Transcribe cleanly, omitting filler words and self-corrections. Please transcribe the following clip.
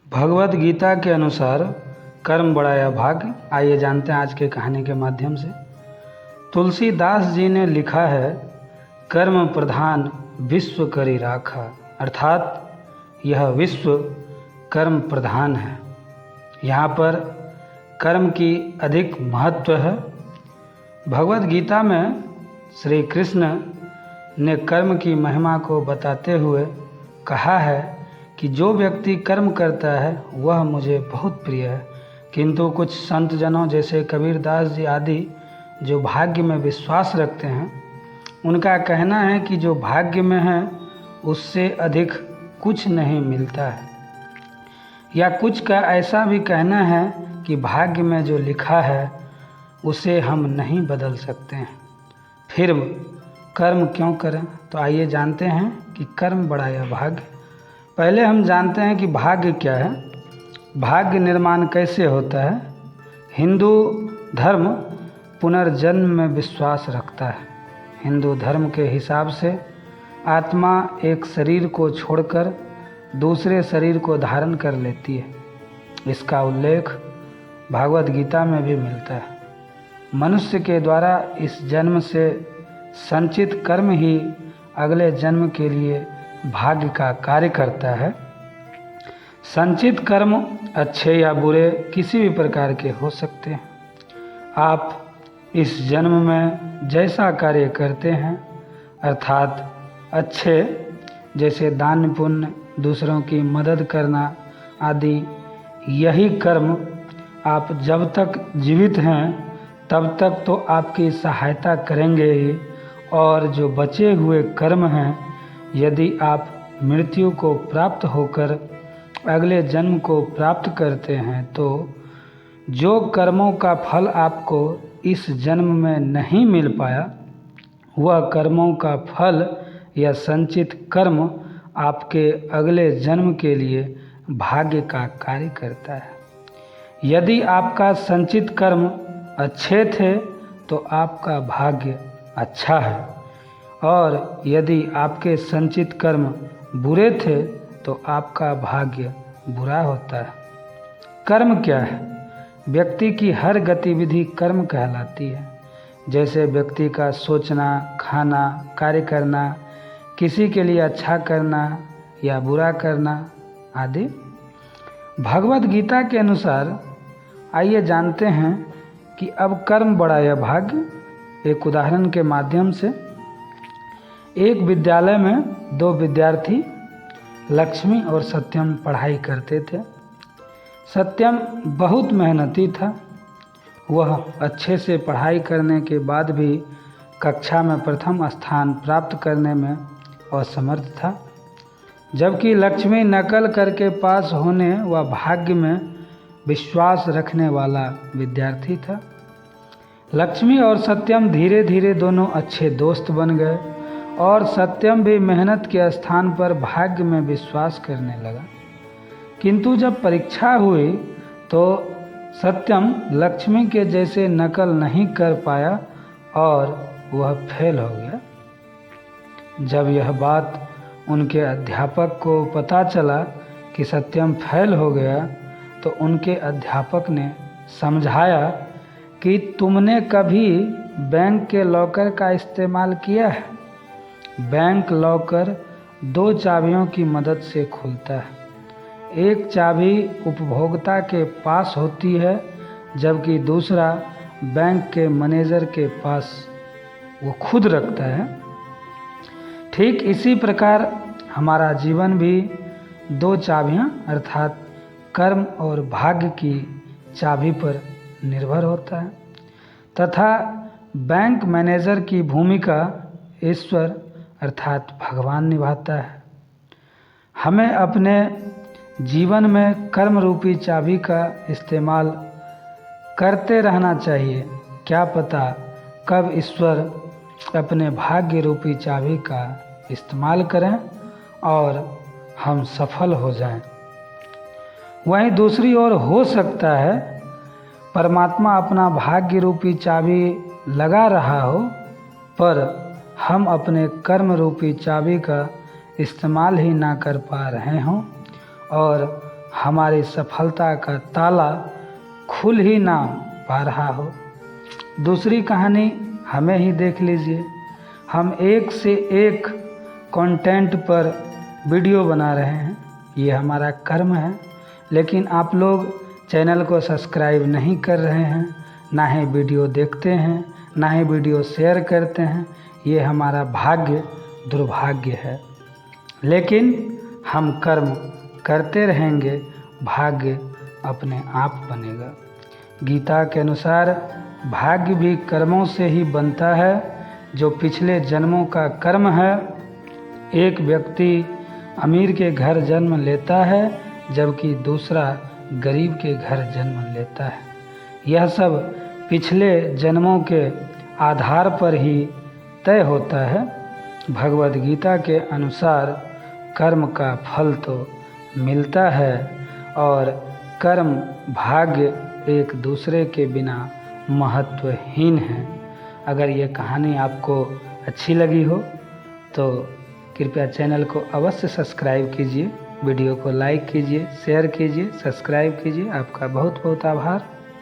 भगवद गीता के अनुसार कर्म बड़ा या भाग्य। आइए जानते हैं आज के कहानी के माध्यम से। तुलसीदास जी ने लिखा है, कर्म प्रधान विश्व करी राखा, अर्थात यह विश्व कर्म प्रधान है। यहाँ पर कर्म की अधिक महत्व है। भगवद गीता में श्री कृष्ण ने कर्म की महिमा को बताते हुए कहा है कि जो व्यक्ति कर्म करता है वह मुझे बहुत प्रिय है, किंतु कुछ संत जनों जैसे कबीरदास जी आदि जो भाग्य में विश्वास रखते हैं, उनका कहना है कि जो भाग्य में है उससे अधिक कुछ नहीं मिलता है, या कुछ का ऐसा भी कहना है कि भाग्य में जो लिखा है उसे हम नहीं बदल सकते हैं, फिर कर्म क्यों करें। तो आइए जानते हैं कि कर्म बड़ा या भाग्य। पहले हम जानते हैं कि भाग्य क्या है, भाग्य निर्माण कैसे होता है। हिंदू धर्म पुनर्जन्म में विश्वास रखता है। हिंदू धर्म के हिसाब से आत्मा एक शरीर को छोड़कर दूसरे शरीर को धारण कर लेती है। इसका उल्लेख भागवत गीता में भी मिलता है। मनुष्य के द्वारा इस जन्म से संचित कर्म ही अगले जन्म के लिए भाग्य का कार्य करता है। संचित कर्म अच्छे या बुरे किसी भी प्रकार के हो सकते हैं। आप इस जन्म में जैसा कार्य करते हैं, अर्थात अच्छे जैसे दान पुण्य, दूसरों की मदद करना आदि, यही कर्म आप जब तक जीवित हैं तब तक तो आपकी सहायता करेंगे ही, और जो बचे हुए कर्म हैं, यदि आप मृत्यु को प्राप्त होकर अगले जन्म को प्राप्त करते हैं तो जो कर्मों का फल आपको इस जन्म में नहीं मिल पाया, वह कर्मों का फल या संचित कर्म आपके अगले जन्म के लिए भाग्य का कार्य करता है। यदि आपका संचित कर्म अच्छे थे तो आपका भाग्य अच्छा है, और यदि आपके संचित कर्म बुरे थे तो आपका भाग्य बुरा होता है। कर्म क्या है? व्यक्ति की हर गतिविधि कर्म कहलाती है, जैसे व्यक्ति का सोचना, खाना, कार्य करना, किसी के लिए अच्छा करना या बुरा करना आदि। भगवद गीता के अनुसार आइए जानते हैं कि अब कर्म बड़ा या भाग्य। एक उदाहरण के माध्यम से, एक विद्यालय में दो विद्यार्थी लक्ष्मी और सत्यम पढ़ाई करते थे। सत्यम बहुत मेहनती था। वह अच्छे से पढ़ाई करने के बाद भी कक्षा में प्रथम स्थान प्राप्त करने में असमर्थ था, जबकि लक्ष्मी नकल करके पास होने व भाग्य में विश्वास रखने वाला विद्यार्थी था। लक्ष्मी और सत्यम धीरे धीरे दोनों अच्छे दोस्त बन गए, और सत्यम भी मेहनत के स्थान पर भाग्य में विश्वास करने लगा। किंतु जब परीक्षा हुई तो सत्यम लक्ष्मी के जैसे नकल नहीं कर पाया और वह फेल हो गया। जब यह बात उनके अध्यापक को पता चला कि सत्यम फेल हो गया, तो उनके अध्यापक ने समझाया कि तुमने कभी बैंक के लॉकर का इस्तेमाल किया है? बैंक लॉकर दो चाबियों की मदद से खुलता है। एक चाबी उपभोक्ता के पास होती है, जबकि दूसरा बैंक के मैनेजर के पास वो खुद रखता है। ठीक इसी प्रकार हमारा जीवन भी दो चाबियां अर्थात कर्म और भाग्य की चाबी पर निर्भर होता है, तथा बैंक मैनेजर की भूमिका ईश्वर अर्थात भगवान निभाता है। हमें अपने जीवन में कर्म रूपी चाबी का इस्तेमाल करते रहना चाहिए। क्या पता कब ईश्वर अपने भाग्य रूपी चाबी का इस्तेमाल करें और हम सफल हो जाएं। वहीं दूसरी ओर हो सकता है परमात्मा अपना भाग्य रूपी चाबी लगा रहा हो, पर हम अपने कर्म रूपी चाबी का इस्तेमाल ही ना कर पा रहे हों, और हमारी सफलता का ताला खुल ही ना पा रहा हो। दूसरी कहानी हमें ही देख लीजिए। हम एक से एक कंटेंट पर वीडियो बना रहे हैं, ये हमारा कर्म है, लेकिन आप लोग चैनल को सब्सक्राइब नहीं कर रहे हैं, ना ही वीडियो देखते हैं, ना ही वीडियो शेयर करते हैं। ये हमारा भाग्य दुर्भाग्य है, लेकिन हम कर्म करते रहेंगे, भाग्य अपने आप बनेगा। गीता के अनुसार भाग्य भी कर्मों से ही बनता है। जो पिछले जन्मों का कर्म है, एक व्यक्ति अमीर के घर जन्म लेता है जबकि दूसरा गरीब के घर जन्म लेता है। यह सब पिछले जन्मों के आधार पर ही तय होता है। भगवद गीता के अनुसार कर्म का फल तो मिलता है और कर्म भाग्य एक दूसरे के बिना महत्वहीन है। अगर ये कहानी आपको अच्छी लगी हो तो कृपया चैनल को अवश्य सब्सक्राइब कीजिए, वीडियो को लाइक कीजिए, शेयर कीजिए, सब्सक्राइब कीजिए। आपका बहुत बहुत आभार।